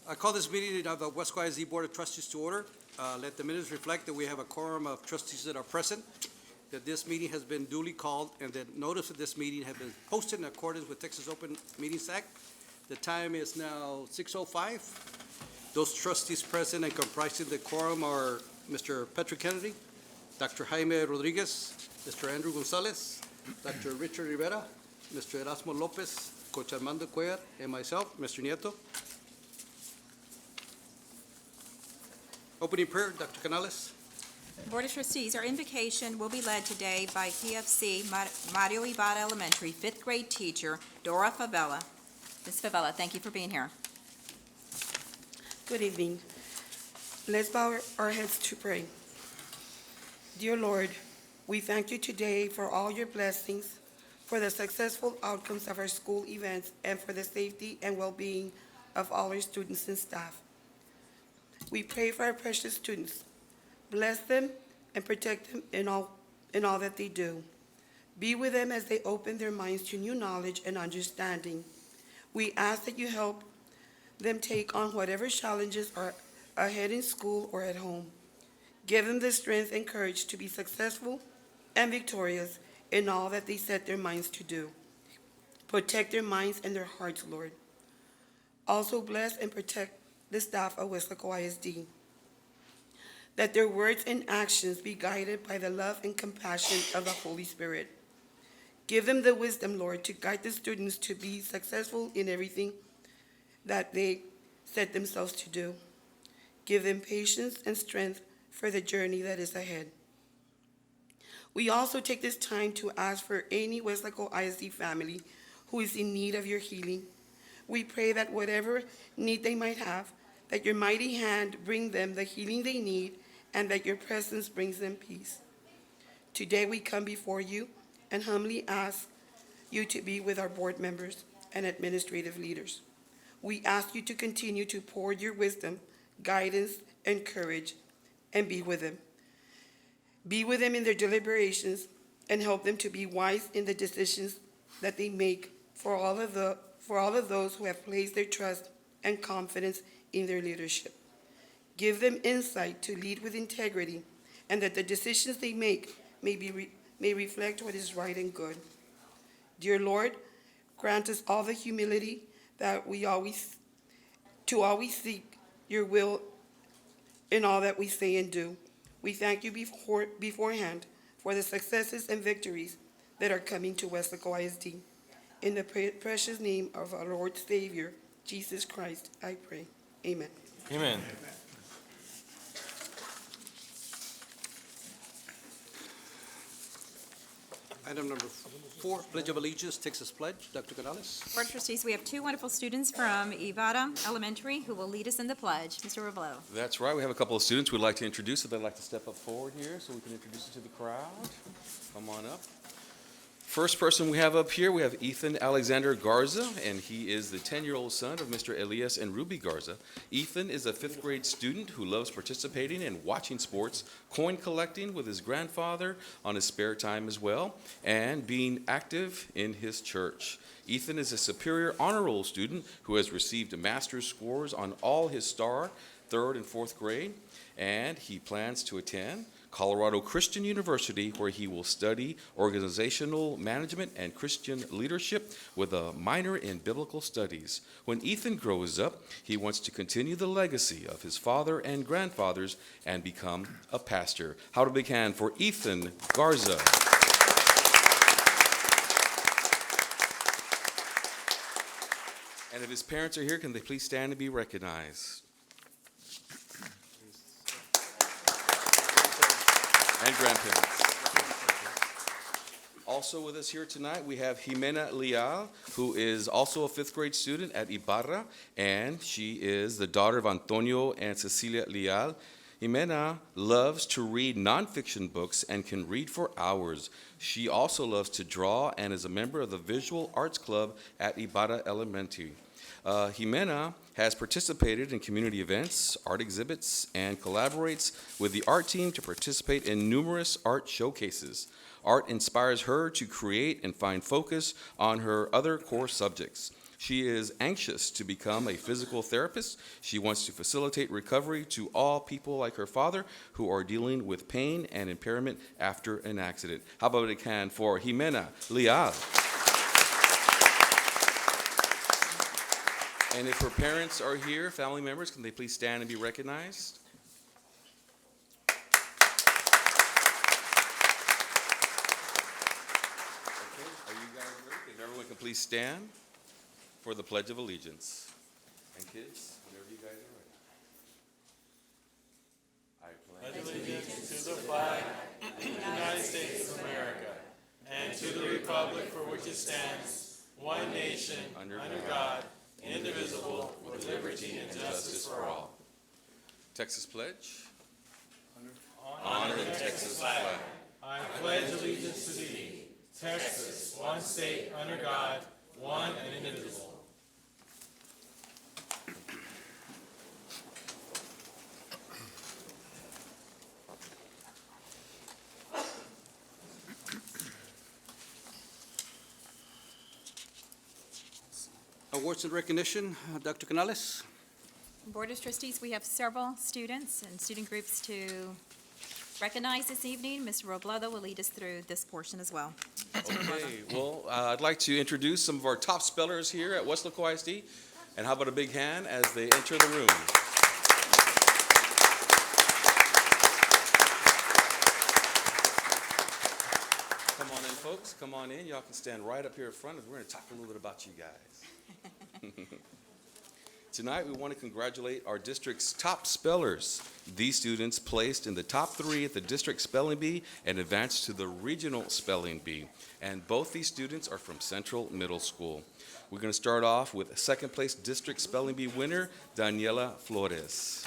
I call this meeting of the Weslaco ISD Board of Trustees to order. Let the minutes reflect that we have a quorum of trustees that are present, that this meeting has been duly called, and that notice of this meeting has been posted in accordance with Texas Open Meetings Act. The time is now 6:05. Those trustees present and comprising the quorum are Mr. Patrick Kennedy, Dr. Jaime Rodriguez, Mr. Andrew Gonzalez, Dr. Richard Rivera, Mr. Erasmo Lopez, Coach Armando Cuellar, and myself, Mr. Nieto. Opening prayer, Dr. Canales. Board of Trustees, our invocation will be led today by PFC Mario Ibarra Elementary 5th grade teacher Dora Favela. Ms. Favela, thank you for being here. Good evening. Let's bow our heads to pray. Dear Lord, we thank you today for all your blessings, for the successful outcomes of our school events, and for the safety and well-being of all our students and staff. We pray for our precious students. Bless them and protect them in all that they do. Be with them as they open their minds to new knowledge and understanding. We ask that you help them take on whatever challenges are ahead in school or at home. Give them the strength and courage to be successful and victorious in all that they set their minds to do. Protect their minds and their hearts, Lord. Also bless and protect the staff of Weslaco ISD. That their words and actions be guided by the love and compassion of the Holy Spirit. Give them the wisdom, Lord, to guide the students to be successful in everything that they set themselves to do. Give them patience and strength for the journey that is ahead. We also take this time to ask for any Weslaco ISD family who is in need of your healing. We pray that whatever need they might have, that your mighty hand bring them the healing they need, and that your presence brings them peace. Today we come before you and humbly ask you to be with our board members and administrative leaders. We ask you to continue to pour your wisdom, guidance, and courage, and be with them. Be with them in their deliberations and help them to be wise in the decisions that they make for all of those who have placed their trust and confidence in their leadership. Give them insight to lead with integrity, and that the decisions they make may reflect what is right and good. Dear Lord, grant us all the humility that we always seek your will in all that we say and do. We thank you beforehand for the successes and victories that are coming to Weslaco ISD. In the precious name of our Lord Savior, Jesus Christ, I pray. Amen. Amen. Item number 4, Pledge of Allegiance, Texas Pledge. Dr. Canales. Board of Trustees, we have two wonderful students from Ibarra Elementary who will lead us in the pledge. Mr. Robledo. That's right. We have a couple of students we'd like to introduce. If they'd like to step up forward here so we can introduce you to the crowd. Come on up. First person we have up here, we have Ethan Alexander Garza, and he is the 10-year-old son of Mr. Elias and Ruby Garza. Ethan is a 5th grade student who loves participating and watching sports, coin collecting with his grandfather on his spare time as well, and being active in his church. Ethan is a Superior Honor Roll student who has received master's scores on all his STAR 3rd and 4th grade, and he plans to attend Colorado Christian University, where he will study organizational management and Christian leadership with a minor in biblical studies. When Ethan grows up, he wants to continue the legacy of his father and grandfathers and become a pastor. How to big hand for Ethan Garza. And if his parents are here, can they please stand and be recognized? And grandparents. Also with us here tonight, we have Jimena Leal, who is also a 5th grade student at Ibarra, and she is the daughter of Antonio and Cecilia Leal. Jimena loves to read nonfiction books and can read for hours. She also loves to draw and is a member of the Visual Arts Club at Ibarra Elementary. Jimena has participated in community events, art exhibits, and collaborates with the art team to participate in numerous art showcases. Art inspires her to create and find focus on her other core subjects. She is anxious to become a physical therapist. She wants to facilitate recovery to all people like her father who are dealing with pain and impairment after an accident. How about a can for Jimena Leal? And if her parents are here, family members, can they please stand and be recognized? Okay, are you guys ready? If everyone can please stand for the Pledge of Allegiance. And kids, whenever you guys are ready. I pledge allegiance to the flag of the United States of America and to the republic for which it stands, one nation, under God, indivisible, with liberty and justice for all. Texas Pledge. Honor the Texas flag. I pledge allegiance to thee, Texas, one state, under God, one and indivisible. Awards and recognition, Dr. Canales. Board of Trustees, we have several students and student groups to recognize this evening. Mr. Robledo will lead us through this portion as well. Okay, well, I'd like to introduce some of our top spellers here at Weslaco ISD. And how about a big hand as they enter the room? Come on in, folks. Come on in. Y'all can stand right up here in front. We're going to talk a little bit about you guys. Tonight, we want to congratulate our district's top spellers. These students placed in the top 3 at the district spelling bee and advanced to the regional spelling bee. And both these students are from Central Middle School. We're going to start off with second place district spelling bee winner, Daniela Flores.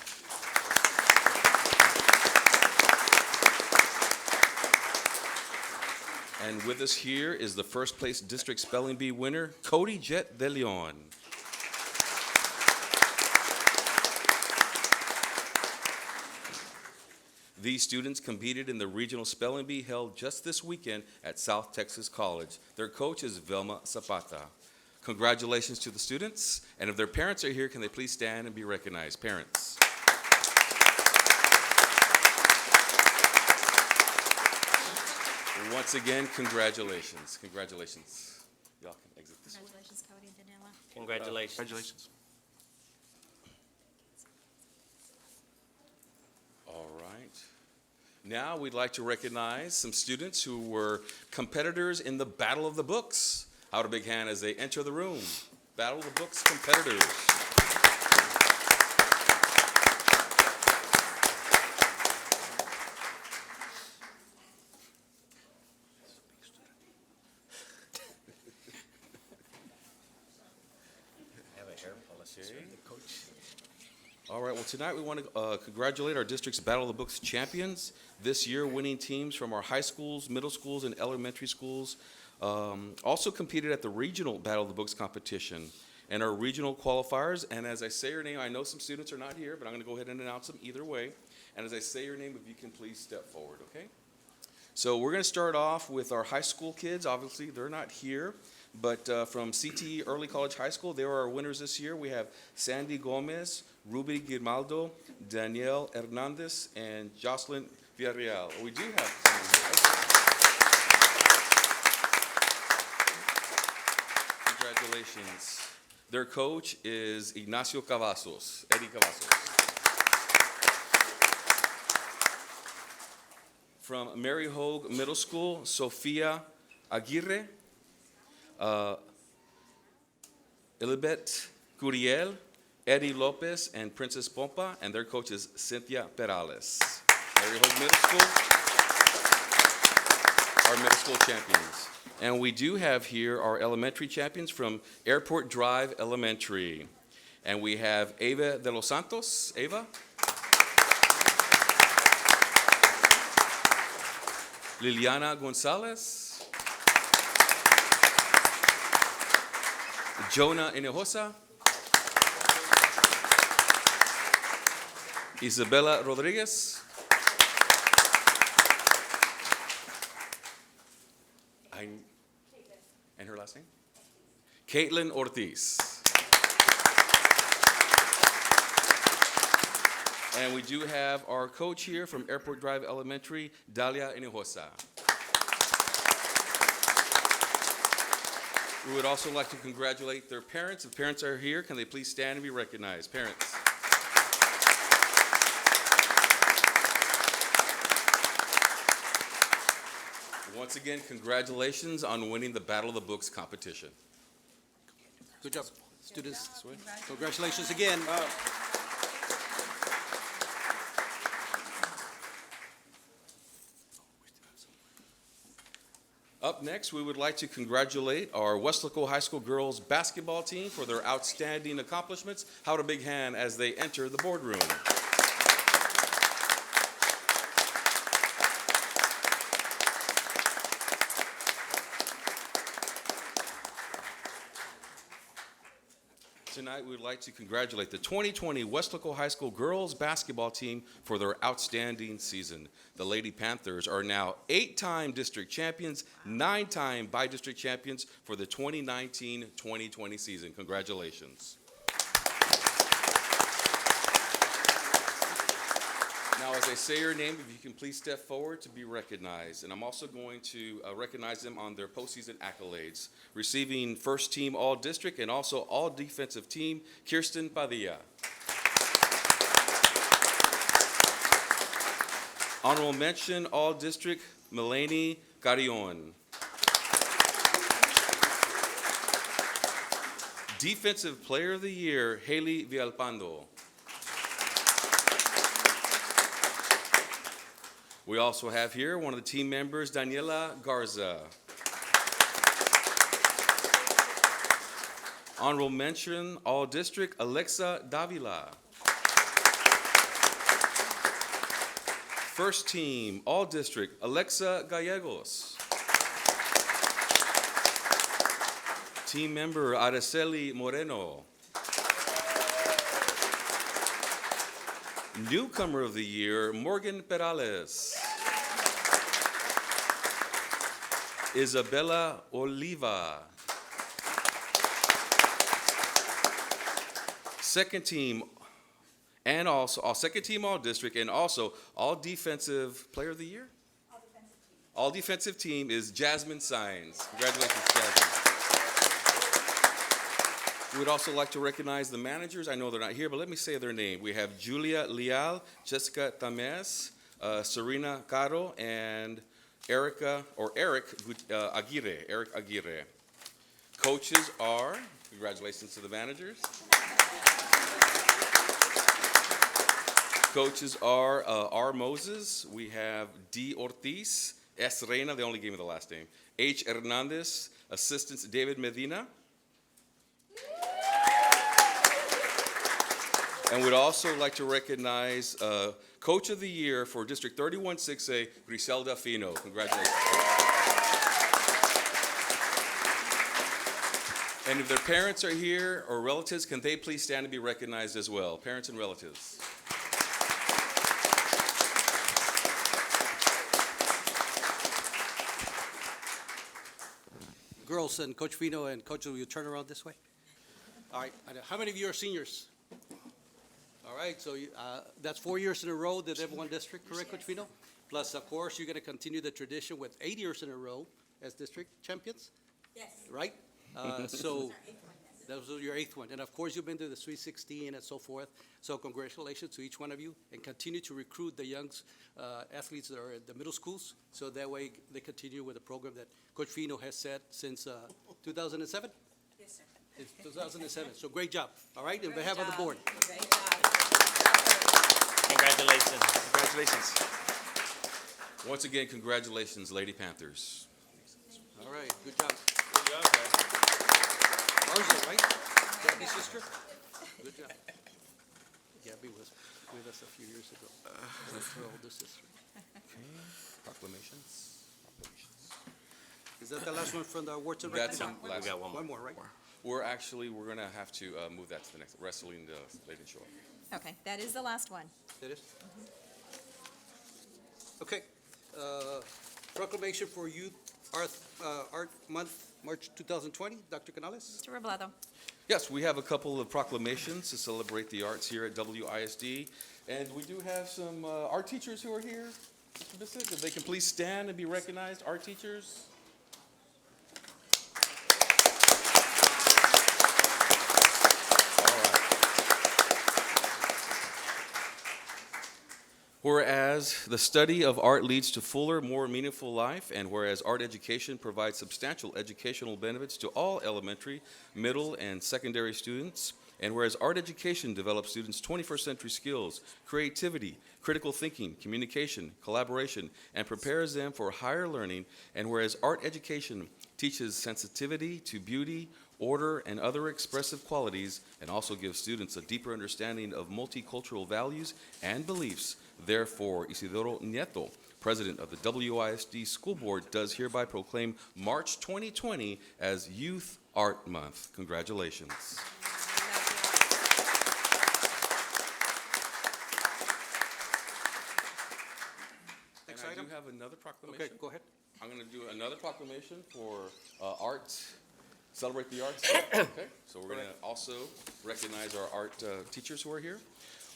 And with us here is the first place district spelling bee winner, Cody Jet de Leon. These students competed in the regional spelling bee held just this weekend at South Texas College. Their coach is Velma Zapata. Congratulations to the students, and if their parents are here, can they please stand and be recognized? Parents. Once again, congratulations. Congratulations. Y'all can exit this way. Congratulations, Cody and Danila. Congratulations. Congratulations. All right. Now we'd like to recognize some students who were competitors in the Battle of the Books. How about a big hand as they enter the room? Battle of the Books competitors. All right, well, tonight we want to congratulate our district's Battle of the Books champions. This year, winning teams from our high schools, middle schools, and elementary schools also competed at the regional Battle of the Books competition and our regional qualifiers. And as I say your name, I know some students are not here, but I'm going to go ahead and announce them either way. And as I say your name, if you can please step forward, okay? So we're going to start off with our high school kids. Obviously, they're not here. But from CTE Early College High School, they are our winners this year. We have Sandy Gomez, Ruby Girmaldo, Danielle Hernandez, and Jocelyn Villarreal. We do have someone here. Congratulations. Their coach is Ignacio Cavazos, Eddie Cavazos. From Mary Hogue Middle School, Sofia Aguirre, Elibet Curiel, Eddie Lopez, and Princess Pompa, and their coach is Cynthia Perales. Mary Hogue Middle School, our middle school champions. And we do have here our elementary champions from Airport Drive Elementary. And we have Eva de los Santos. Eva? Liliana Gonzalez. Jonah Hinojosa. Isabella Rodriguez. And her last name? Caitlin Ortiz. And we do have our coach here from Airport Drive Elementary, Dalia Hinojosa. We would also like to congratulate their parents. If parents are here, can they please stand and be recognized? Parents. Once again, congratulations on winning the Battle of the Books competition. Good job, students. Congratulations again. Up next, we would like to congratulate our Weslaco High School girls basketball team for their outstanding accomplishments. How about a big hand as they enter the boardroom? Tonight, we would like to congratulate the 2020 Weslaco High School girls basketball team for their outstanding season. The Lady Panthers are now 8-time district champions, 9-time by-district champions for the 2019-2020 season. Congratulations. Now, as I say your name, if you can please step forward to be recognized. And I'm also going to recognize them on their postseason accolades. Receiving first team all-district and also all-defensive team, Kirsten Padilla. Honorable mention, all-district, Melanie Carrion. Defensive Player of the Year, Haley Villalpando. We also have here one of the team members, Daniela Garza. Honorable mention, all-district, Alexa Davila. First team, all-district, Alexa Gallegos. Team member, Araceli Moreno. Newcomer of the Year, Morgan Perales. Isabella Oliva. Second team, and also second team all district, and also all defensive player of the year. All defensive team is Jasmine Sines. Congratulations, Jasmine. We would also like to recognize the managers. I know they're not here, but let me say their name. We have Julia Leal, Jessica Tamez, Serena Caro, and Eric Aguirre. Eric Aguirre. Coaches are, congratulations to the managers. Coaches are R. Moses. We have D. Ortiz, S. Reina, they only gave me the last name. H. Hernandez. Assistants David Medina. And we'd also like to recognize Coach of the Year for District 31-6A, Griselda Fino. Congratulations. And if their parents are here or relatives, can they please stand and be recognized as well? Parents and relatives. Girls and Coach Fino and Coach, will you turn around this way? All right, how many of you are seniors? All right, so that's 4 years in a row that they've won district, correct, Coach Fino? Plus, of course, you're gonna continue the tradition with 8 years in a row as district champions? Yes. Right? So, that was your 8th one. And of course, you've been to the Sweet 16 and so forth. So congratulations to each one of you, and continue to recruit the young athletes that are at the middle schools, so that way they continue with the program that Coach Fino has set since 2007? Yes, sir. It's 2007, so great job, all right, on behalf of the board. Great job. Congratulations. Congratulations. Once again, congratulations, Lady Panthers. All right, good job. Good job, guys. Garza, right? Gabby's sister? Good job. Gabby was with us a few years ago. That's her older sister. Proclamations. Is that the last one from the awards and That's recognition? last. We got one more. One more, right? We're gonna have to move that to the next, wrestling the Lady Shore. Okay, that is the last one. It is? Okay. Proclamation for Youth Art Month, March 2020. Dr. Canales? Mr. Robledo. Yes, we have a couple of proclamations to celebrate the arts here at WISD. And we do have some art teachers who are here. Mr. Bissett, if they can please stand and be recognized, art teachers. Whereas the study of art leads to fuller, more meaningful life, and whereas art education provides substantial educational benefits to all elementary, middle, and secondary students, and whereas art education develops students' 21st century skills, creativity, critical thinking, communication, collaboration, and prepares them for higher learning, and whereas art education teaches sensitivity to beauty, order, and other expressive qualities, and also gives students a deeper understanding of multicultural values and beliefs. Therefore, Isidoro Nieto, president of the WISD School Board, does hereby proclaim March 2020 as Youth Art Month. Congratulations. Next And I item. do have another proclamation. Okay, go ahead. I'm going to do another proclamation for art, celebrate the arts. Okay, so we're going to also recognize our art teachers who are here.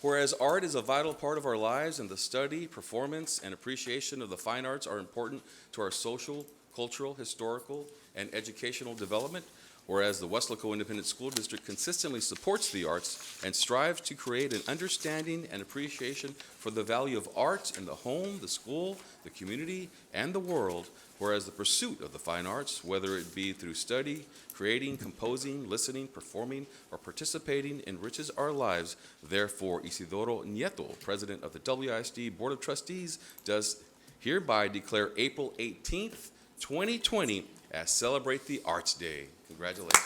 Whereas art is a vital part of our lives, and the study, performance, and appreciation of the fine arts are important to our social, cultural, historical, and educational development. Whereas the Weslaco Independent School District consistently supports the arts and strives to create an understanding and appreciation for the value of art in the home, the school, the community, and the world. Whereas the pursuit of the fine arts, whether it be through study, creating, composing, listening, performing, or participating, enriches our lives. Therefore, Isidoro Nieto, president of the WISD Board of Trustees, does hereby declare April 18th, 2020 as Celebrate the Arts Day. Congratulations.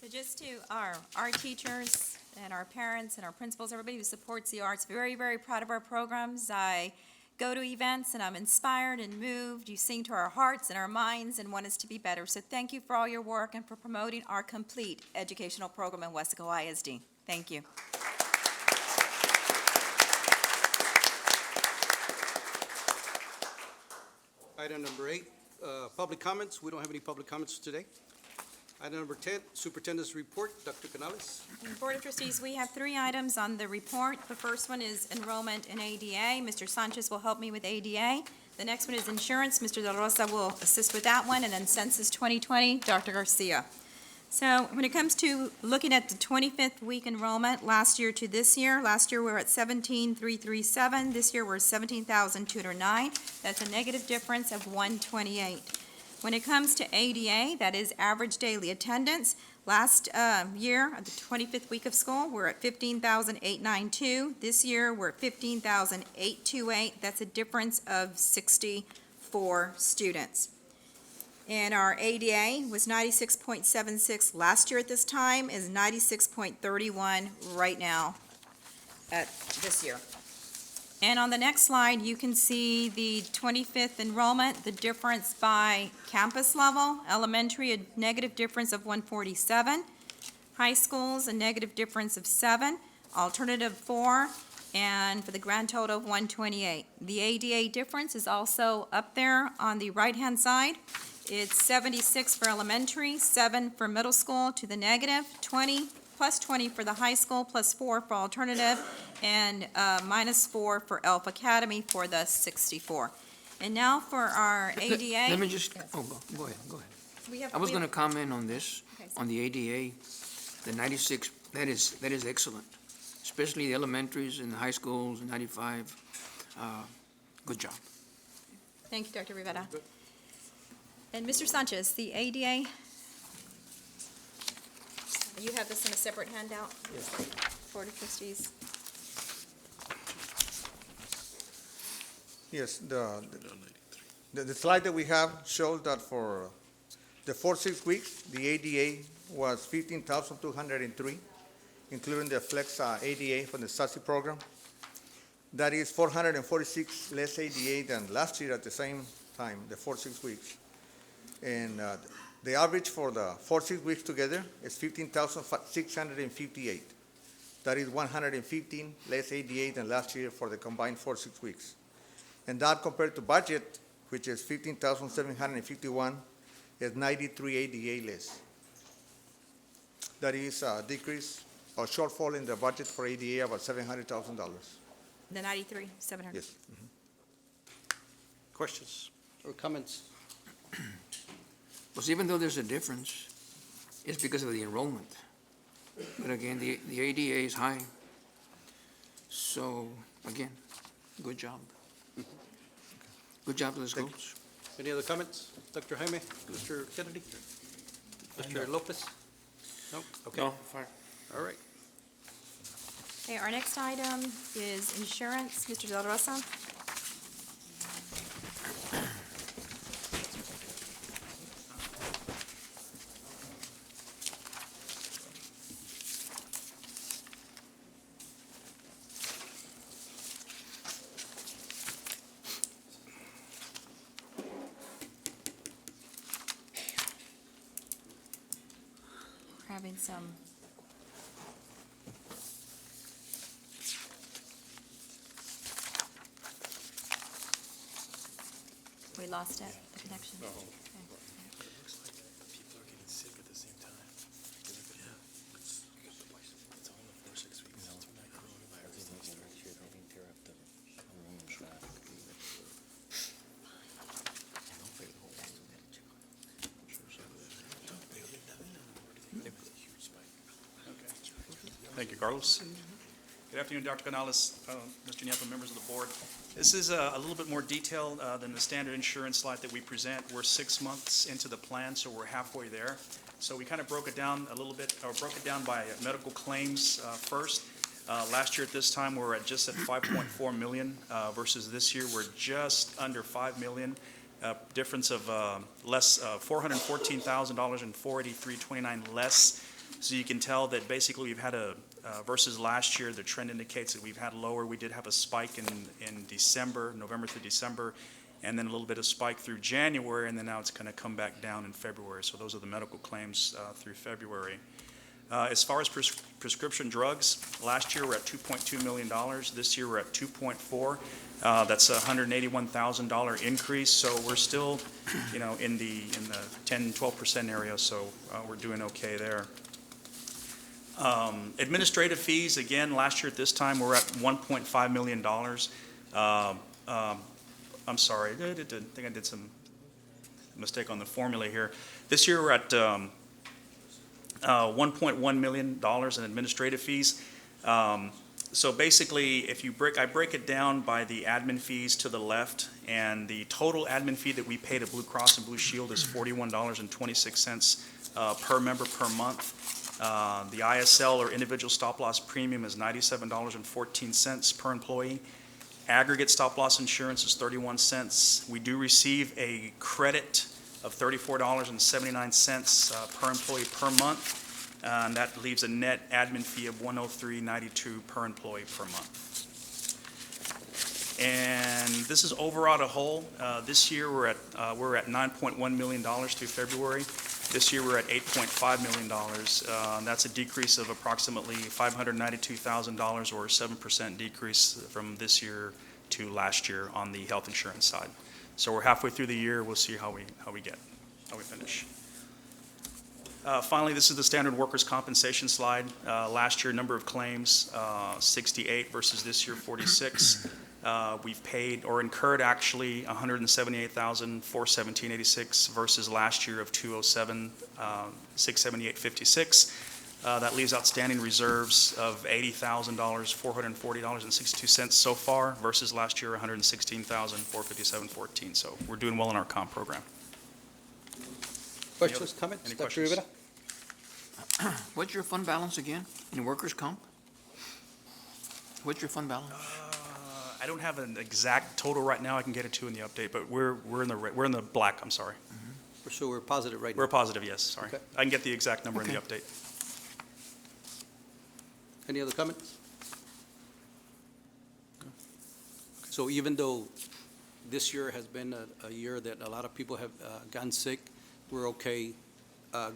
So just to our teachers and our parents and our principals, everybody who supports the arts, very, very proud of our programs. I go to events and I'm inspired and moved. You sing to our hearts and our minds and want us to be better. So thank you for all your work and for promoting our complete educational program in Weslaco ISD. Thank you. Item number 8, public comments. We don't have any public comments today. Item number 10, Superintendent's Report. Dr. Canales? Board of Trustees, we have 3 items on the report. The first one is enrollment in ADA. Mr. Sanchez will help me with ADA. The next one is insurance. Mr. De La Rosa will assist with that one. And then Census 2020, Dr. Garcia. So when it comes to looking at the 25th week enrollment, last year to this year, last year we were at 17,337. This year we're 17,209. That's a negative difference of 128. When it comes to ADA, that is average daily attendance, last year, at the 25th week of school, we're at 15,892. This year, we're at 15,828. That's a difference of 64 students. And our ADA was 96.76 last year at this time, is 96.31 right now at this year. And on the next slide, you can see the 25th enrollment, the difference by campus level. Elementary, a negative difference of 147. High schools, a negative difference of 7. Alternative 4, and for the grand total of 128. The ADA difference is also up there on the right-hand side. It's 76 for elementary, 7 for middle school to the negative, 20, plus 20 for the high school, plus 4 for alternative, and minus 4 for Elf Academy for the 64. And now for our ADA. Let me just, go ahead. I was going to comment on this, on the ADA, the 96, that is excellent, especially the elementaries and the high schools, 95. Good job. Thank you, Dr. Rivera. And Mr. Sanchez, the ADA, you have this in a separate handout? Yes. Board of Trustees. Yes, the slide that we have shows that for the 4-6 weeks, the ADA was 15,203, including the Flex ADA from the SASI program. That is 446 less ADA than last year at the same time, the 4-6 weeks. And the average for the 4-6 weeks together is 15,658. That is 115 less ADA than last year for the combined 4-6 weeks. And that compared to budget, which is 15,751, is 93 ADA less. That is a decrease or shortfall in the budget for ADA about $700,000. The 93, 700. Yes. Questions or comments? Well, even though there's a difference, it's because of the enrollment. But again, the ADA is high. So, again, good job. Good job to the schools. Any other comments? Dr. Jaime, Mr. Kennedy? Mr. Lopez? No? Okay. No, fine. All right. Okay, our next item is insurance. Mr. Del Rosa? We're having some we lost it, the connection. Okay. Looks like people are getting sick at the same time. It's all in the 4-6 weeks. That's when that coronavirus thing started. Thank you, Carlos. Good afternoon, Dr. Canales, Mr. Nieto, members of the board. This is a little bit more detailed than the standard insurance slide that we present. We're 6 months into the plan, so we're halfway there. So we kind of broke it down a little bit, or broke it down by medical claims first. Last year at this time, we were at just at 5.4 million versus this year, we're just under 5 million. Difference of less, $414,000 and $483.29 less. So you can tell that basically we've had versus last year, the trend indicates that we've had lower. We did have a spike in December, November through December, and then a little bit of spike through January, and then now it's going to come back down in February. So those are the medical claims through February. As far as prescription drugs, last year we're at $2.2 million. This year we're at 2.4. That's a $181,000 increase. So we're still, in the 10-12% area. So we're doing okay there. Administrative fees, again, last year at this time, we're at $1.5 million. I'm sorry, I think I did some mistake on the formula here. This year, we're at $1.1 million in administrative fees. So basically, I break it down by the admin fees to the left, and the total admin fee that we pay to Blue Cross and Blue Shield is $41.26 per member per month. The ISL, or individual stop-loss premium, is $97.14 per employee. Aggregate stop-loss insurance is 31 cents. We do receive a credit of $34.79 per employee per month, and that leaves a net admin fee of $103.92 per employee per month. And this is overall a whole. This year we're at $9.1 million through February. This year we're at $8.5 million. That's a decrease of approximately $592,000, or a 7% decrease from this year to last year on the health insurance side. So we're halfway through the year. We'll see how we finish. Finally, this is the standard workers' compensation slide. Last year, number of claims, 68 versus this year, 46. We've paid or incurred actually $178,417.86 versus last year of $207,678.56. That leaves outstanding reserves of $80,440.62 so far versus last year $116,457.14. So we're doing well in our comp program. Questions, comments? Any Dr. questions? Rivera? What's your fund balance again in workers' comp? What's your fund balance? I don't have an exact total right now. I can get it to you in the update, but we're in the black. I'm sorry. So we're positive right now? We're positive, yes. Sorry. Okay. I can get the exact number in the update. Any other comments? So even though this year has been a year that a lot of people have gotten sick, we're okay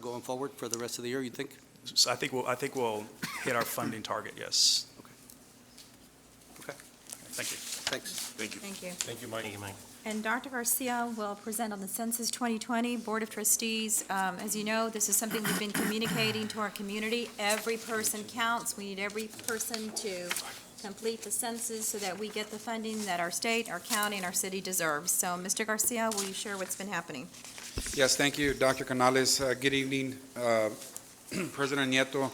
going forward for the rest of the year, you think? So I think we'll hit our funding target, yes. Okay, Thank you. thanks. Thank you. Thank you, Mike. Thank you, Mike. And Dr. Garcia will present on the Census 2020 Board of Trustees. As you know, this is something we've been communicating to our community. Every person counts. We need every person to complete the census so that we get the funding that our state, our county, and our city deserves. So, Mr. Garcia, will you share what's been happening? Yes, thank you, Dr. Canales. Good evening, President Nieto,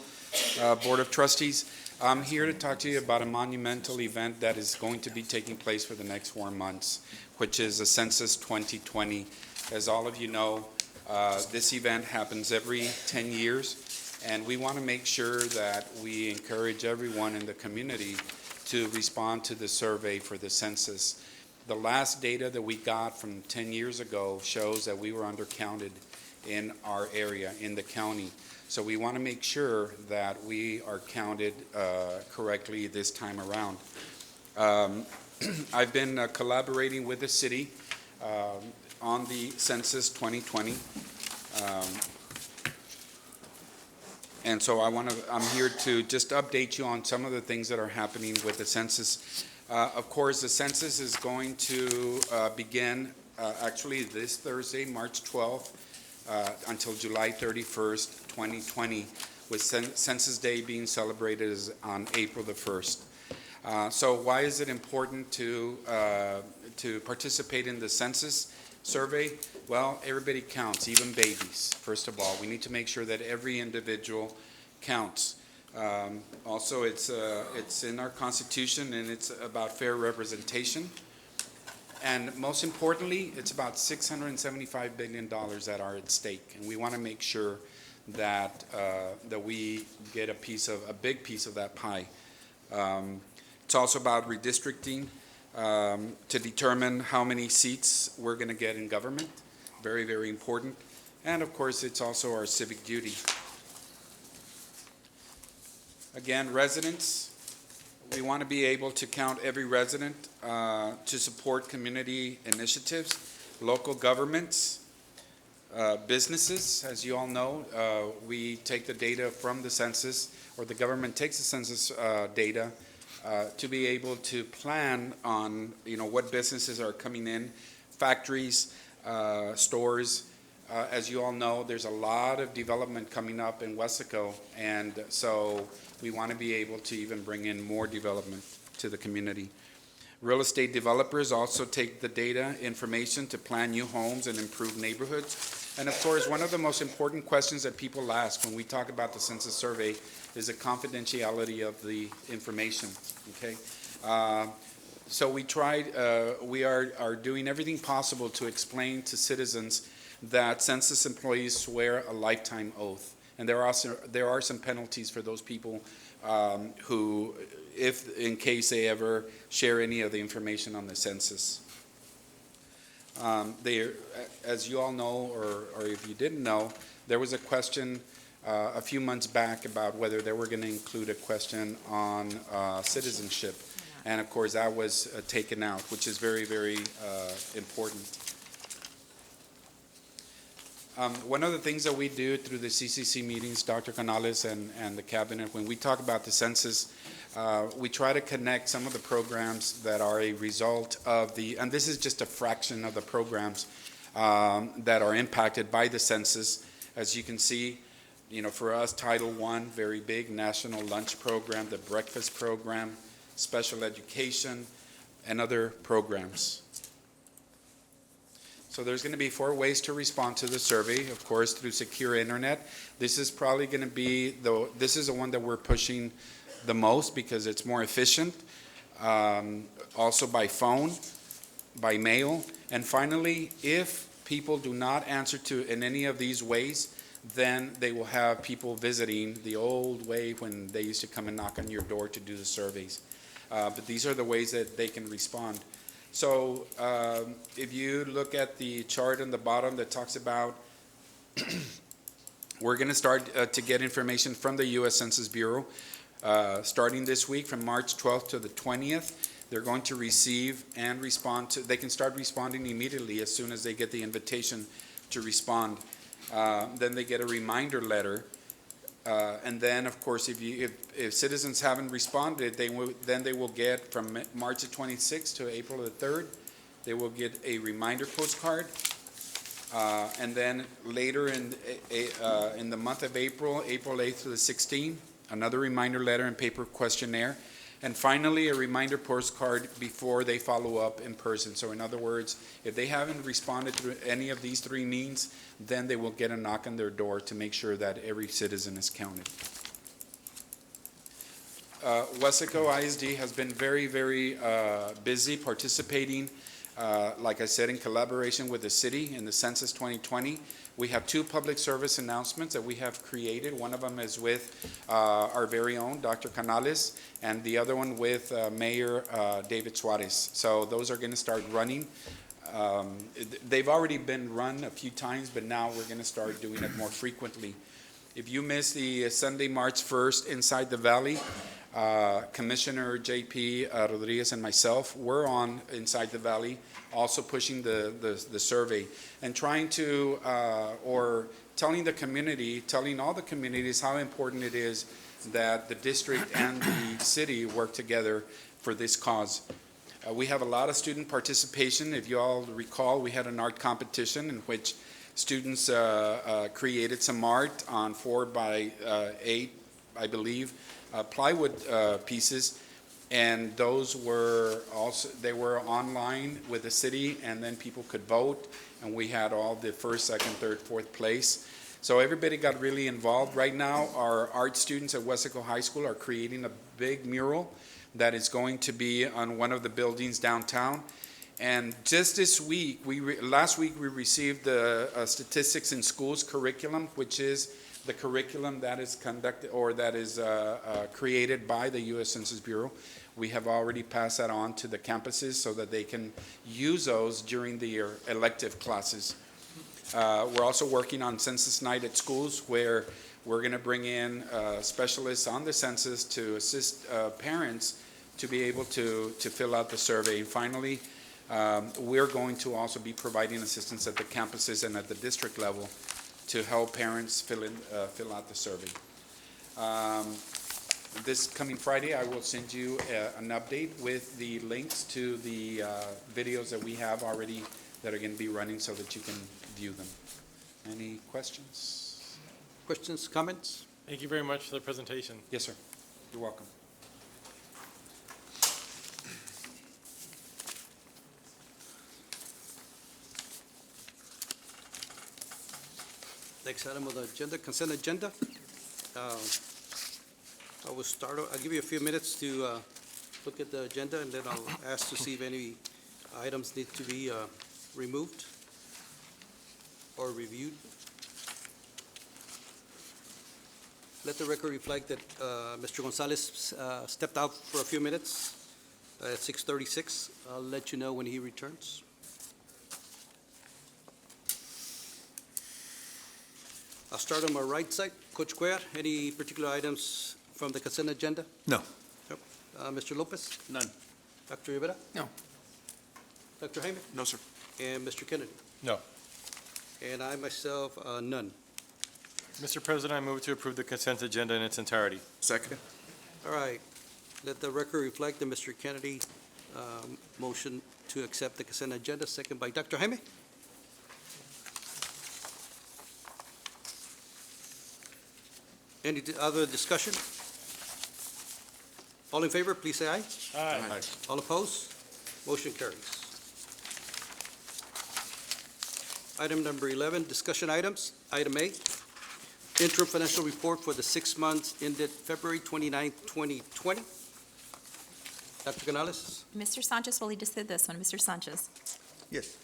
Board of Trustees. I'm here to talk to you about a monumental event that is going to be taking place for the next 4 months, which is the Census 2020. As all of you know, this event happens every 10 years, and we want to make sure that we encourage everyone in the community to respond to the survey for the census. The last data that we got from 10 years ago shows that we were undercounted in our area, in the county. So we want to make sure that we are counted correctly this time around. I've been collaborating with the city on the Census 2020. And so I'm here to just update you on some of the things that are happening with the census. Of course, the census is going to begin actually this Thursday, March 12th, until July 31st, 2020, with Census Day being celebrated on April the 1st. So why is it important to participate in the census survey? Well, everybody counts, even babies. First of all, we need to make sure that every individual counts. Also, it's in our Constitution, and it's about fair representation. And most importantly, it's about $675 billion that are at stake, and we want to make sure that that we get a big piece of that pie. It's also about redistricting to determine how many seats we're going to get in government. Very, very important. And of course, it's also our civic duty. Again, residents, we want to be able to count every resident to support community initiatives, local governments, businesses. As you all know, we take the data from the census, or the government takes the census data to be able to plan on, what businesses are coming in, factories, stores. As you all know, there's a lot of development coming up in Weslaco, and so we want to be able to even bring in more development to the community. Real estate developers also take the data information to plan new homes and improve neighborhoods. And of course, one of the most important questions that people ask when we talk about the census survey is the confidentiality of the information, okay? So we are doing everything possible to explain to citizens that census employees swear a lifetime oath. And there are some penalties for those people who, in case they ever share any of the information on the census. As you all know, or if you didn't know, there was a question a few months back about whether they were going to include a question on citizenship. And of course, that was taken out, which is very, very important. One of the things that we do through the CCC meetings, Dr. Canales and the cabinet, when we talk about the census, we try to connect some of the programs that are a result of and this is just a fraction of the programs that are impacted by the census. As you can see, for us, Title I, very big, National Lunch Program, the Breakfast Program, Special Education, and other programs. So there's going to be 4 ways to respond to the survey, of course, through secure internet. This is probably going to be, this is the one that we're pushing the most because it's more efficient. Also by phone, by mail. And finally, if people do not answer in any of these ways, then they will have people visiting the old way when they used to come and knock on your door to do the surveys. But these are the ways that they can respond. So if you look at the chart on the bottom that talks about, we're going to start to get information from the U.S. Census Bureau starting this week from March 12th to the 20th. They're going to receive and respond to, they can start responding immediately as soon as they get the invitation to respond. Then they get a reminder letter And then, of course, if citizens haven't responded, they will get from March the 26th to April the 3rd, they will get a reminder postcard. And then later in the month of April 8th to the 16th, another reminder letter and paper questionnaire. And finally, a reminder postcard before they follow up in person. So in other words, if they haven't responded through any of these three means, then they will get a knock on their door to make sure that every citizen is counted. Weslaco ISD has been very, very busy participating, like I said, in collaboration with the city in the Census 2020. We have two public service announcements that we have created. One of them is with our very own, Dr. Canales, and the other one with Mayor David Suarez. So those are going to start running. They've already been run a few times, but now we're going to start doing it more frequently. If you missed the Sunday, March 1st, Inside the Valley, Commissioner J.P. Rodriguez and myself were on Inside the Valley, also pushing the survey and trying to, or telling the community, telling all the communities how important it is that the district and the city work together for this cause. We have a lot of student participation. If you all recall, we had an art competition in which students created some art on 4x8, I believe, plywood pieces, and those were also, they were online with the city, and then people could vote, and we had all the first, second, third, fourth place. So everybody got really involved. Right now, our art students at Weslaco High School are creating a big mural that is going to be on one of the buildings downtown. And just this week, last week we received the Statistics in Schools curriculum, which is the curriculum that is conducted or that is created by the U.S. Census Bureau. We have already passed that on to the campuses so that they can use those during the elective classes. We're also working on Census Night at schools, where we're going to bring in specialists on the census to assist parents to be able to fill out the survey. And finally, we're going to also be providing assistance at the campuses and at the district level to help parents fill out the survey. This coming Friday, I will send you an update with the links to the videos that we have already that are going to be running so that you can view them. Any questions? Questions, comments? Thank you very much for the presentation. Yes, sir. You're welcome. Next item on the agenda, consent agenda. I'll give you a few minutes to look at the agenda, and then I'll ask to see if any items need to be removed or reviewed. Let the record reflect that Mr. Gonzalez stepped out for a few minutes at 6:36. I'll let you know when he returns. I'll start on my right side. Coach Cuellar, any particular items from the consent agenda? No. Nope. Mr. Lopez? None. Dr. Rivera? No. Dr. Jaime? No, sir. And Mr. Kennedy? No. And I myself, none. Mr. President, I move to approve the consent agenda in its entirety. Second. All right. Let the record reflect that Mr. Kennedy motion to accept the consent agenda, second by Dr. Jaime. Any other discussion? All in favor, please say aye. Aye. All opposed? Motion carries. Item number 11, discussion items. Item A, interim financial report for the 6 months ended February 29, 2020. Dr. Canales? Mr. Sanchez will lead us through this one. Mr. Sanchez. Yes.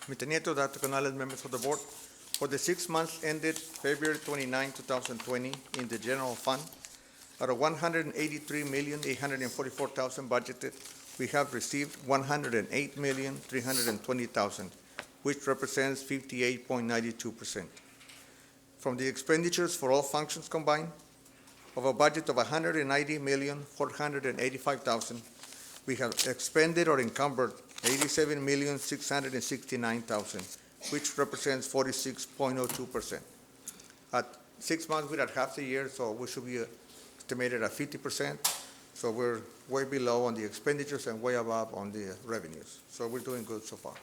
Mr. Nieto, Dr. Canales, members of the board, for the 6 months ended February 29, 2020, in the general fund, out of $183,844,000 budgeted, we have received $108,320,000, which represents 58.92%. From the expenditures for all functions combined, of a budget of $190,485,000, we have expended or encumbered $87,669,000, which represents 46.02%. At 6 months, we're at half the year, so we should be estimated at 50%. So we're way below on the expenditures and way above on the revenues. So we're doing good so far.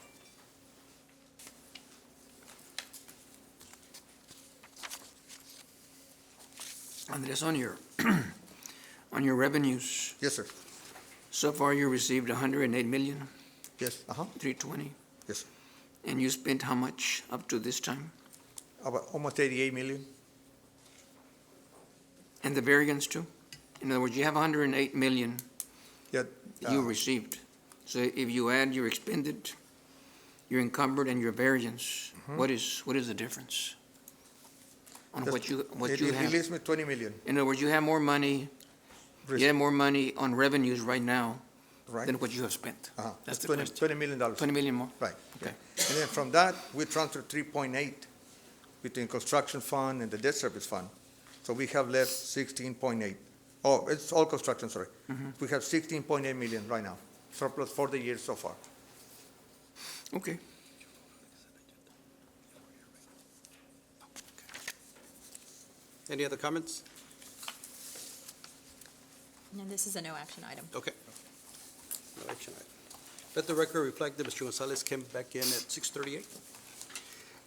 Andres, on your, on your revenues, Yes, sir. so far you received 108 million, Yes, 320, yes, sir. and you spent how much up to this time? About almost 88 million. And the variance too? In other words, you have 108 million Yeah, you received. So if you add your expended, your encumbered, and your variance, what is the difference? On what you It have? leaves me 20 million, In other words, you have more money, you have more money on revenues right now right? than what you have spent. Uh-huh. That's the 20 question. $20 million. 20 million more? Right. Okay. And then from that, we transferred 3.8 between construction fund and the debt service fund. So we have left 16.8. Oh, it's all construction, sorry. We have 16.8 million right now, surplus for the year so far. Okay. Any other comments? And this is a no action item. Okay. No action item. Let the record reflect that Mr. Gonzalez came back in at 6:38.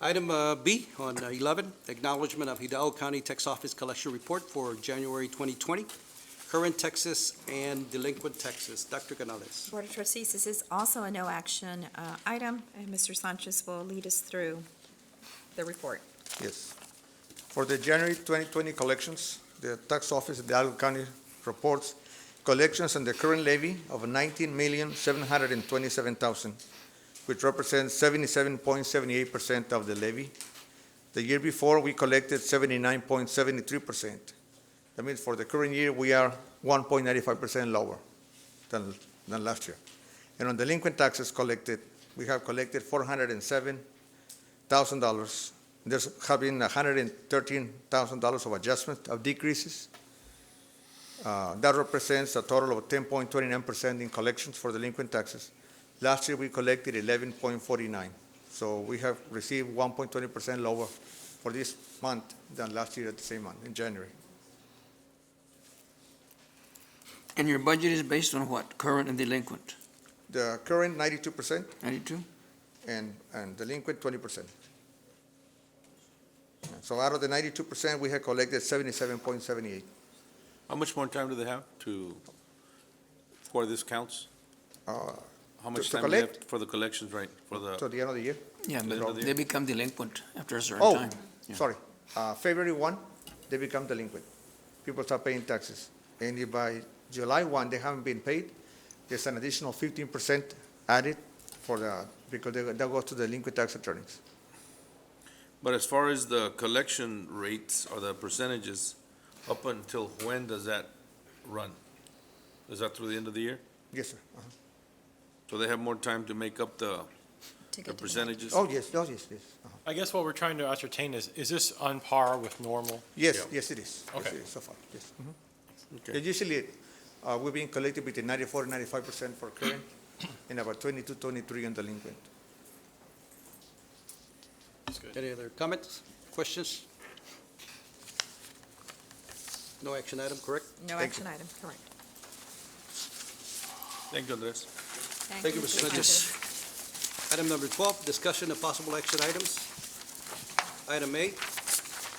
Item B on 11, acknowledgement of Hidalgo County Tax Office Collection Report for January 2020, current taxes and delinquent taxes. Dr. Canales. Board of Trustees, this is also a no action item, and Mr. Sanchez will lead us through the report. Yes. For the January 2020 collections, the tax office of Hidalgo County reports collections on the current levy of $19,727,000, which represents 77.78% of the levy. The year before, we collected 79.73%. That means for the current year, we are 1.95% lower than last year. And on delinquent taxes collected, we have collected $407,000. There's have been $113,000 of adjustment, of decreases. That represents a total of 10.29% in collections for delinquent taxes. Last year, we collected 11.49. So we have received 1.20% lower for this month than last year at the same month, in January. And your budget is based on what? Current and delinquent? The current 92% 92? and delinquent 20%. So out of the 92%, we have collected 77.78. How much more time do they have for this counts? How much to time do they have collect? for the collections, right, for To the, the end of the year. Yeah, End of but the they year. become delinquent after a certain Oh, time. Yeah. sorry. February 1, they become delinquent. People start paying taxes. And if by July 1, they haven't been paid, there's an additional 15% added because that goes to the delinquent tax attorneys. but as far as the collection rates or the percentages, up until when does that run? Is that through the end of the year? Yes, sir. So they have more time to make up the To get to the- percentages? Oh, yes, yes, yes, yes. I guess what we're trying to ascertain is this on par with normal? Yes, Yeah. yes, it is. Yes, Okay. it is so far, yes. Okay. Usually, we're being collected between 94 and 95% for current and about 22, 23 on delinquent. That's good. Any other comments, questions? No action item, correct? No Thank action item, correct. Thank you, Andres. Thank you, Mr. Sanchez. Item number 12, discussion of possible action items. Item A,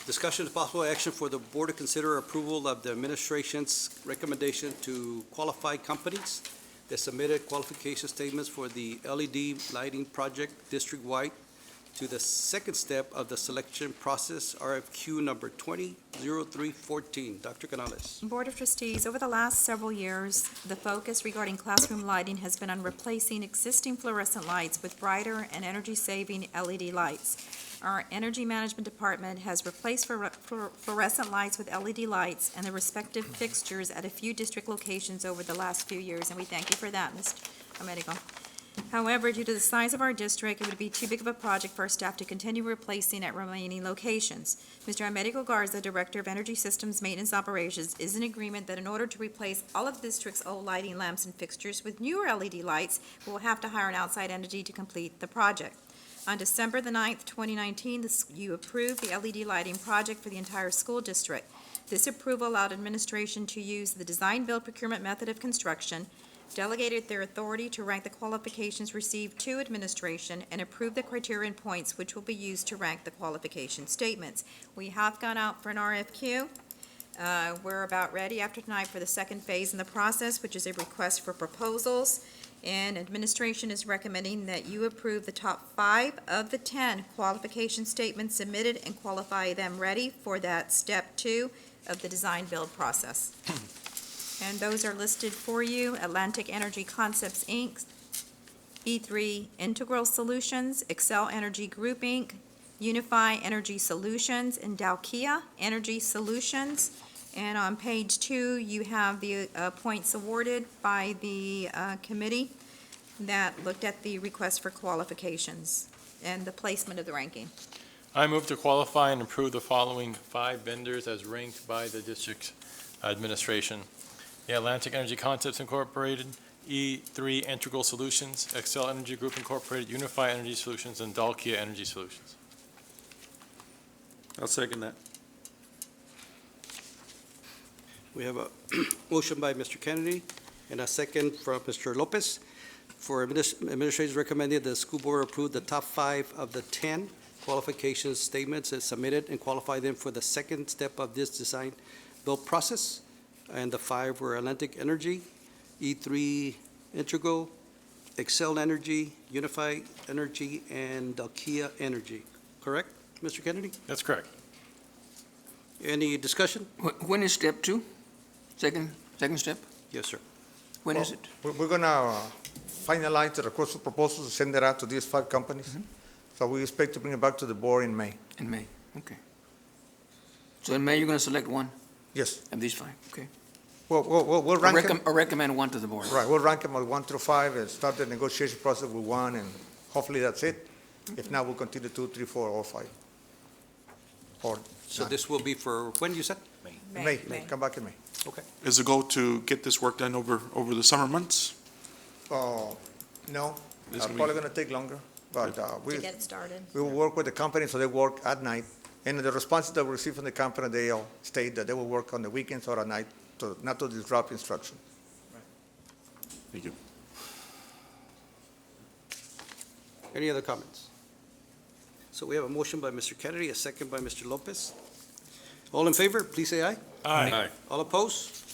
discussion of possible action for the board to consider approval of the administration's recommendation to qualified companies that submitted qualification statements for the LED lighting project district-wide to the second step of the selection process, RFQ number 200314. Dr. Canales. Board of Trustees, over the last several years, the focus regarding classroom lighting has been on replacing existing fluorescent lights with brighter and energy-saving LED lights. Our Energy Management Department has replaced fluorescent lights with LED lights and the respective fixtures at a few district locations over the last few years, and we thank you for that, Mr. Amerigo. However, due to the size of our district, it would be too big of a project for our staff to continue replacing at remaining locations. Mr. Amerigo Garza, Director of Energy Systems Maintenance Operations, is in agreement that in order to replace all of the district's old lighting lamps and fixtures with newer LED lights, we will have to hire an outside entity to complete the project. On December the 9th, 2019, you approved the LED lighting project for the entire school district. This approval allowed administration to use the design-build procurement method of construction, delegated their authority to rank the qualifications received to administration, and approved the criterion points which will be used to rank the qualification statements. We have gone out for an RFQ. We're about ready after tonight for the second phase in the process, which is a request for proposals. And administration is recommending that you approve the top 5 of the 10 qualification statements submitted and qualify them ready for that step 2 of the design-build process. And those are listed for you: Atlantic Energy Concepts, Inc., E3 Integral Solutions, Excel Energy Group, Inc., Unify Energy Solutions, and Dalkia Energy Solutions. And on page 2, you have the points awarded by the committee that looked at the request for qualifications and the placement of the ranking. I move to qualify and approve the following 5 vendors as ranked by the district administration: the Atlantic Energy Concepts Incorporated, E3 Integral Solutions, Excel Energy Group Incorporated, Unify Energy Solutions, and Dalkia Energy Solutions. I'll second that. We have a motion by Mr. Kennedy and a second from Mr. Lopez. For administration recommended the school board approve the top 5 of the 10 qualifications statements as submitted and qualify them for the second step of this design build process. And the 5 were Atlantic Energy, E3 Integral, Excel Energy, Unify Energy, and Dalkia Energy. Correct, Mr. Kennedy? That's correct. Any discussion? When is step 2? Second step? Yes, sir. When is it? We're gonna finalize the request for proposals, send it out to these 5 companies. So we expect to bring it back to the board in May. In May, okay. So in May, you're going to select one Yes. of these 5, okay? We'll rank them. Or recommend one to the board. Right, we'll rank them at 1 through 5 and start the negotiation process with 1, and hopefully that's it. If not, we'll continue 2, 3, 4, or 5. Or So none. this will be for, when you said? May, come back in May. Okay. Is the goal to get this work done over the summer months? No, This will be- probably gonna take longer, but To we get it started. will work with the company, so they work at night. And the responses that we receive from the company, they all state that they will work on the weekends or at night, not to disrupt instruction. Thank you. Any other comments? So we have a motion by Mr. Kennedy, a second by Mr. Lopez. All in favor, please say aye. Aye. All opposed?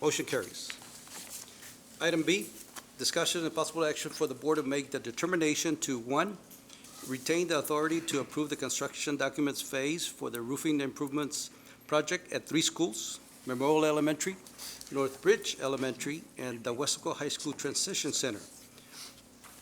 Motion carries. Item B, discussion and possible action for the board to make the determination to, 1, retain the authority to approve the construction documents phase for the roofing improvements project at 3 schools, Memorial Elementary, North Bridge Elementary, and the Weslaco High School Transition Center.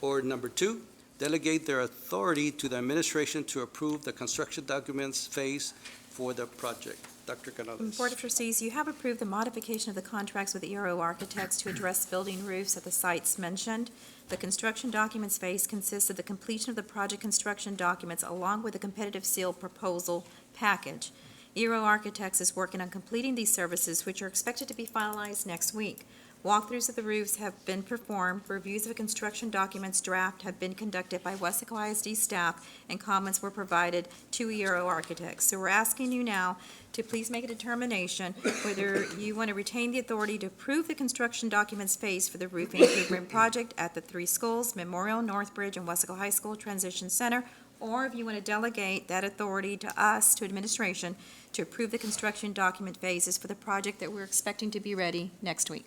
Or number 2, delegate their authority to the administration to approve the construction documents phase for the project. Dr. Canales. Board of Trustees, you have approved the modification of the contracts with ERO Architects to address building roofs at the sites mentioned. The construction documents phase consists of the completion of the project construction documents along with a competitive seal proposal package. ERO Architects is working on completing these services, which are expected to be finalized next week. Walkthroughs of the roofs have been performed, reviews of construction documents draft have been conducted by Weslaco ISD staff, and comments were provided to ERO Architects. So we're asking you now to please make a determination whether you want to retain the authority to approve the construction documents phase for the roofing improvement project at the 3 schools, Memorial, Northbridge, and Weslaco High School Transition Center, or if you want to delegate that authority to us, to administration, to approve the construction document phases for the project that we're expecting to be ready next week.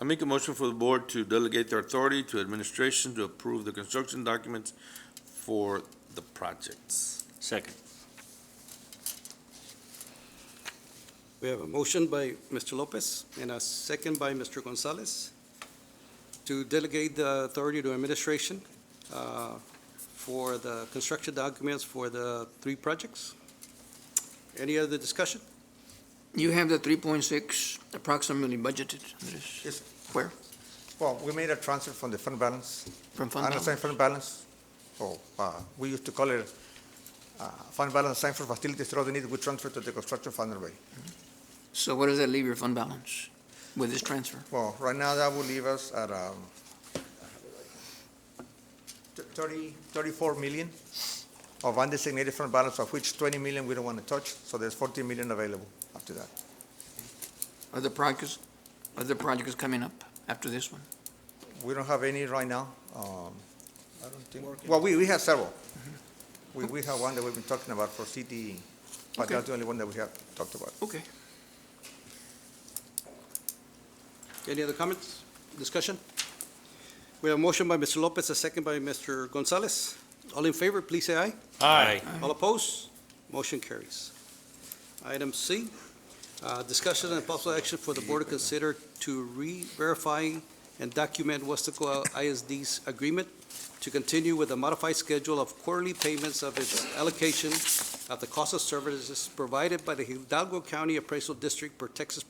I make a motion for the board to delegate their authority to administration to approve the construction documents for the projects. Second. We have a motion by Mr. Lopez and a second by Mr. Gonzalez to delegate the authority to administration for the construction documents for the 3 projects. Any other discussion? You have the 3.6 approximately budgeted. Yes. Where? Well, we made a transfer from the fund balance. From fund balance? Unassigned fund balance. So, we used to call it fund balance assigned for facilities throughout the need. We transfer to the construction fund already. So where does that leave your fund balance with this transfer? Well, right now, that will leave us at, 34 million of undesignated fund balance, of which 20 million we don't want to touch, so there's 14 million available after that. Other projects coming up after this one? We don't have any right now. I don't think, well, we have several. We have one that we've been talking about for CTE, but Okay. that's the only one that we have talked about. Okay. Any other comments, discussion? We have a motion by Mr. Lopez, a second by Mr. Gonzalez. All in favor, please say aye. Aye. All opposed? Motion carries. Item C, discussion and possible action for the board to consider to re-verify and document Weslaco ISD's agreement to continue with a modified schedule of quarterly payments of its allocation of the cost of services provided by the Hidalgo County Appraisal District per Texas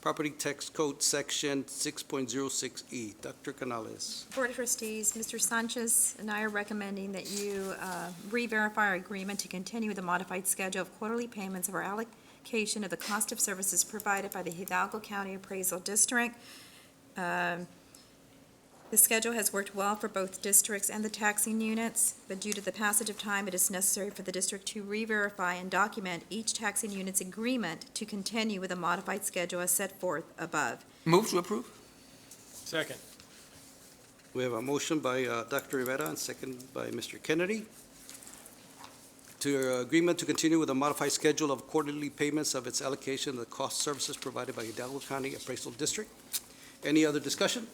Property Tax Code Section 6.06E. Dr. Canales. Board of Trustees, Mr. Sanchez and I are recommending that you re-verify our agreement to continue with the modified schedule of quarterly payments of our allocation of the cost of services provided by the Hidalgo County Appraisal District. The schedule has worked well for both districts and the taxing units, but due to the passage of time, it is necessary for the district to re-verify and document each taxing unit's agreement to continue with a modified schedule as set forth above. Move to approve? Second. We have a motion by Dr. Rivera and second by Mr. Kennedy to agreement to continue with a modified schedule of quarterly payments of its allocation of the cost services provided by Hidalgo County Appraisal District. Any other discussion?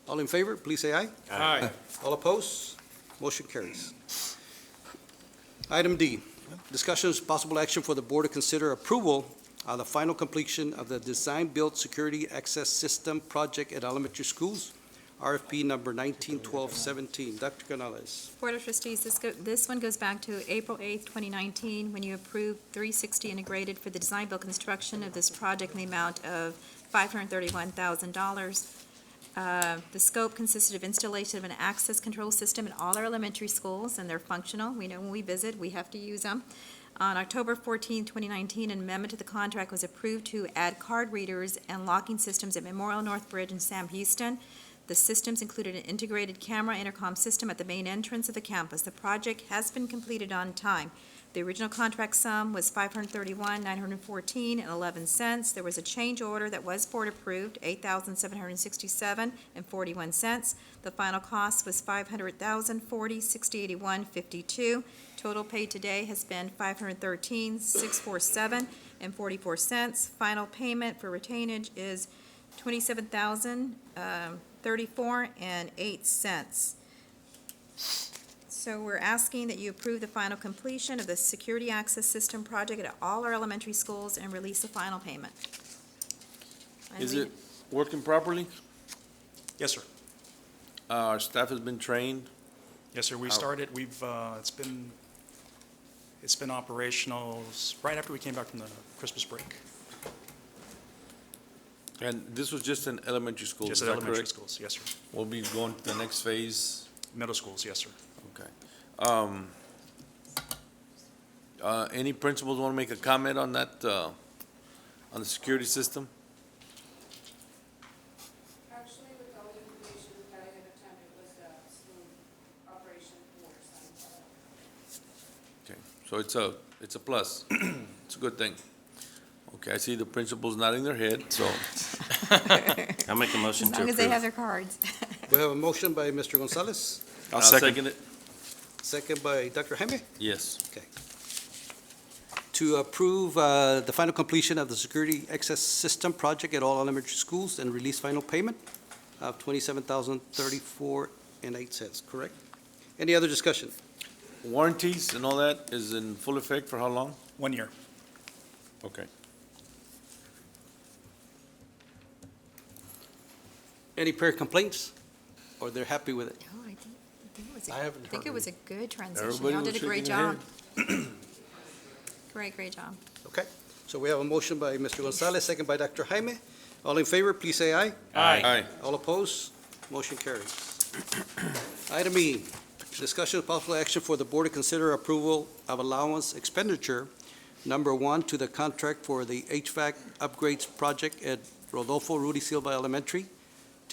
All in favor, please say aye. Aye. All opposed? Motion carries. Item D, discussions, possible action for the board to consider approval on the final completion of the design-build security access system project at elementary schools, RFP number 191217. Dr. Canales. Board of Trustees, this one goes back to April 8th, 2019, when you approved 360 Integrated for the design-build construction of this project in the amount of $531,000. The scope consisted of installation of an access control system in all our elementary schools, and they're functional. We know when we visit, we have to use them. On October 14, 2019, an amendment to the contract was approved to add card readers and locking systems at Memorial North Bridge in Sam Houston. The systems included an integrated camera intercom system at the main entrance of the campus. The project has been completed on time. The original contract sum was $531,914.11. There was a change order that was board approved, $8,767.41. The final cost was $500,040.6081.52. Total paid today has been $513,647.44. Final payment for retainage is $27,034.08. So we're asking that you approve the final completion of the security access system project at all our elementary schools and release the final payment. Is it working properly? Yes, sir. Our staff has been trained. Yes, sir. We started, it's been operational right after we came back from the Christmas break. And this was just in elementary schools, Just is at that elementary correct? schools, yes, sir. We'll be going to the next phase. Middle schools, yes, sir. Okay. Any principals want to make a comment on that, on the security system? Actually, with all the information that I had attended, was a smooth operation for some. Okay, so it's a plus. It's a good thing. Okay, I see the principals nodding their head, so. I'll make a motion As long as they have their cards. We have a motion by Mr. Gonzalez, I'll second. it. second by Dr. Jaime. Yes. To approve the final completion of the security access system project at all elementary schools and release final payment of $27,034.08, correct? Any other discussion? Warranties and all that is in full effect for how long? 1 year. Okay. Any parent complaints? Or they're happy with it? Oh, I think I haven't heard it of was a good transition. Everybody Y'all was did a great shaking their job. Great job. Okay, so we have a motion by Mr. Gonzalez, second by Dr. Jaime. All in favor, please say aye. Aye. All opposed? Motion carries. Item E, discussion of possible action for the board to consider approval of allowance expenditure number 1 to the contract for the HVAC upgrades project at Rodolfo Rudy Silva Elementary,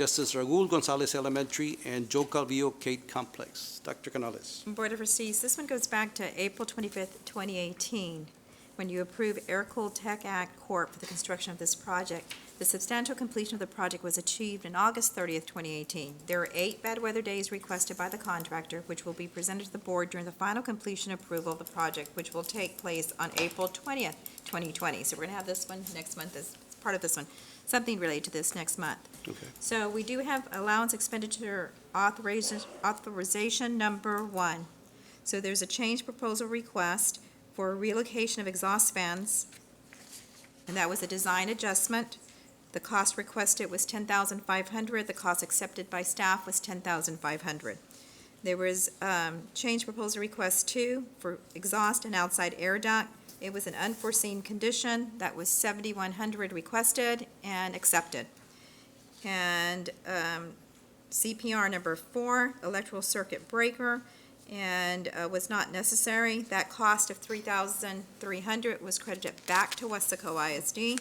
Justice Raul Gonzalez Elementary, and Joe Calvillo Kate Complex. Dr. Canales. Board of Trustees, this one goes back to April 25th, 2018, when you approved Air-Cooled Tech Act Corp. For the construction of this project. The substantial completion of the project was achieved on August 30th, 2018. There are 8 bad weather days requested by the contractor, which will be presented to the board during the final completion approval of the project, which will take place on April 20th, 2020. So we're going to have this one next month as part of this one, something related to this next month. Okay. So we do have allowance expenditure authorization number 1. So there's a change proposal request for relocation of exhaust fans, and that was a design adjustment. The cost requested was $10,500. The cost accepted by staff was $10,500. There was change proposal request 2 for exhaust and outside air duct. It was an unforeseen condition. That was $7,100 requested and accepted. And CPR number 4, electrical circuit breaker, and was not necessary. That cost of $3,300 was credited back to Weslaco ISD.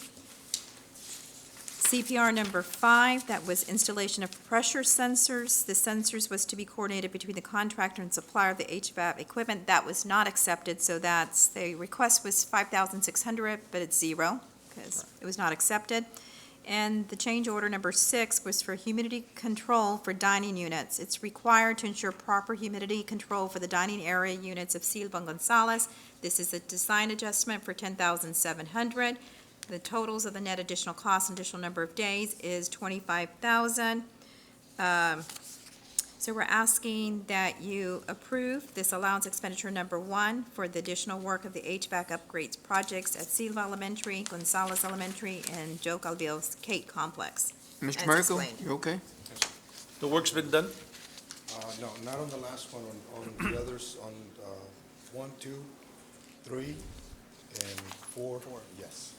CPR number 5, that was installation of pressure sensors. The sensors was to be coordinated between the contractor and supplier of the HVAC equipment. That was not accepted, so the request was $5,600, but it's 0 because it was not accepted. And the change order number 6 was for humidity control for dining units. It's required to ensure proper humidity control for the dining area units of Silva and Gonzalez. This is a design adjustment for $10,700. The totals of the net additional cost and additional number of days is $25,000. So we're asking that you approve this allowance expenditure number 1 for the additional work of the HVAC upgrades projects at Silva Elementary, Gonzalez Elementary, and Joe Calvillo's Kate Complex. Mr. As Miracle, explained. you okay? The work's been done? No, not on the last one, on the others, on 1, 2, 3, and 4, yes.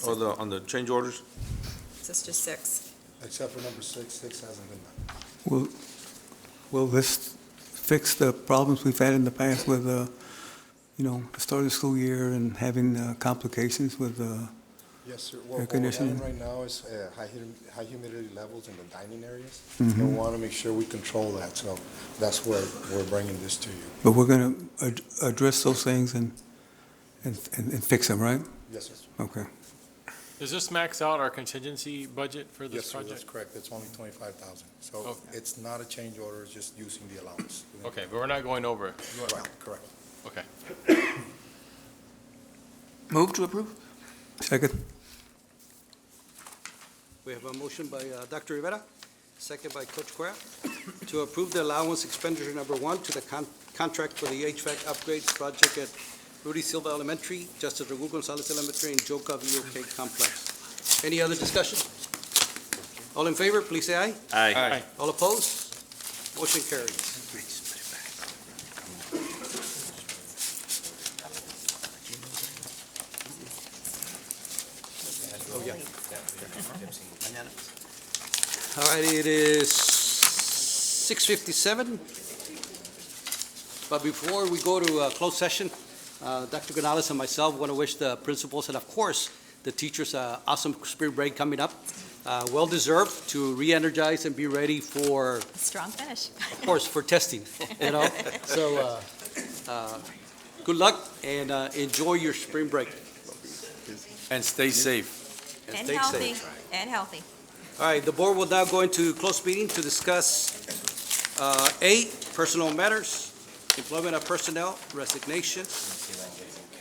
Or on the change orders? This is just 6. Except for number 6, 6 hasn't been done. Will this fix the problems we've had in the past with, the start of the school year and having complications with Yes, sir. air What we're conditioning? having right now is high humidity levels in the dining areas. Mhm. And we want to make sure we control that, so that's where we're bringing this to you. But we're going to address those things and fix them, right? Yes, sir. Okay. Does this max out our contingency budget for Yes, this sir, that's project? correct. It's only 25,000. So Okay. it's not a change order, it's just using the allowance. Okay, but we're not going over it. Correct. Okay. Move to approve? Second. We have a motion by Dr. Rivera, second by Coach Kraft, to approve the allowance expenditure number 1 to the contract for the HVAC upgrades project at Rudy Silva Elementary, Justice Raul Gonzalez Elementary, and Joe Calvillo K Complex. Any other discussion? All in favor, please say aye. Aye. All opposed? Motion carries. All right, it is 6:57. But before we go to closed session, Dr. Canales and myself want to wish the principals and, of course, the teachers awesome spring break coming up. Well-deserved to re-energize and be ready for, Strong finish. of course, for testing, So, good luck and enjoy your spring break. And stay safe. And And stay healthy. safe. And healthy. All right, the board will now go into closed meeting to discuss A, personnel matters, employment of personnel, resignation,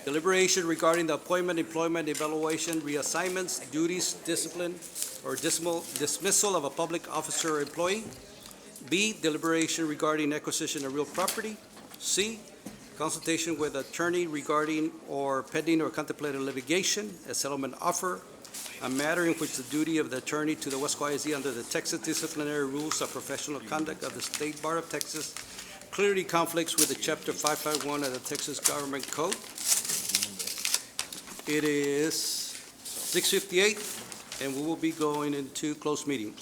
deliberation regarding the appointment, employment, evaluation, reassignments, duties, discipline, or dismissal of a public officer or employee. B, deliberation regarding acquisition of real property. C, consultation with attorney regarding or pending or contemplated litigation, a settlement offer, a matter in which the duty of the attorney to the Weslaco ISD under the Texas Disciplinary Rules of Professional Conduct of the State Bar of Texas clearly conflicts with the Chapter 551 of the Texas Government Code. It is 6:58, and we will be going into closed meeting.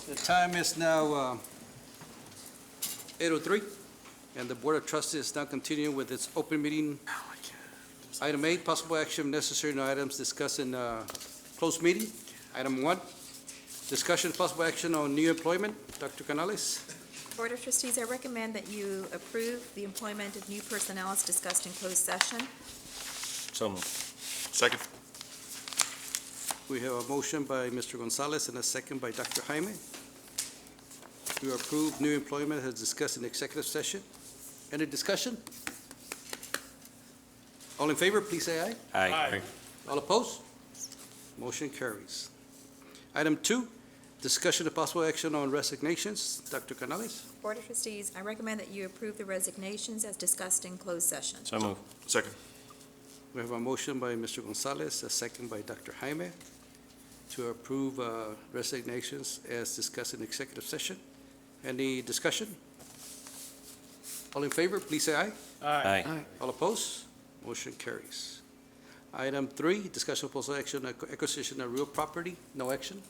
The time is now 8:03, and the Board of Trustees is now continuing with its open meeting. Item 8, possible action necessary on items discussed in closed meeting. Item 1, discussion possible action on new employment. Dr. Canales. Board of Trustees, I recommend that you approve the employment of new personnel as discussed in closed session. So moved. Second. We have a motion by Mr. Gonzalez and a second by Dr. Jaime to approve new employment as discussed in executive session. Any discussion? All in favor, please say aye. Aye. All opposed? Motion carries. Item 2, discussion of possible action on resignations. Dr. Canales. Board of Trustees, I recommend that you approve the resignations as discussed in closed session. So moved. Second. We have a motion by Mr. Gonzalez, a second by Dr. Jaime to approve resignations as discussed in executive session. Any discussion? All in favor, please say aye. Aye. All opposed? Motion carries. Item 3, discussion of possible action on acquisition of real property. No action.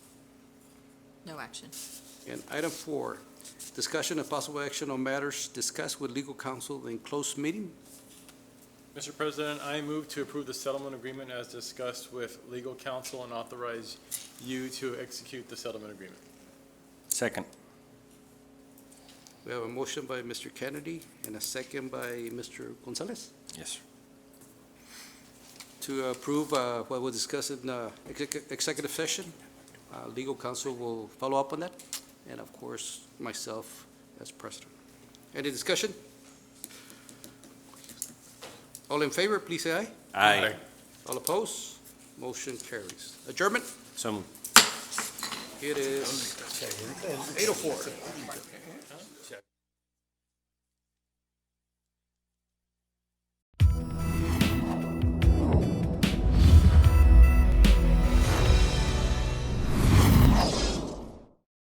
No action. And item 4, discussion of possible action on matters discussed with legal counsel in closed meeting. Mr. President, I move to approve the settlement agreement as discussed with legal counsel and authorize you to execute the settlement agreement. Second. We have a motion by Mr. Kennedy and a second by Mr. Gonzalez Yes, sir. to approve what was discussed in executive session. Legal counsel will follow up on that, and of course, myself as president. Any discussion? All in favor, please say aye. Aye. All opposed? Motion carries. Adjournment? So moved. It is 8:04.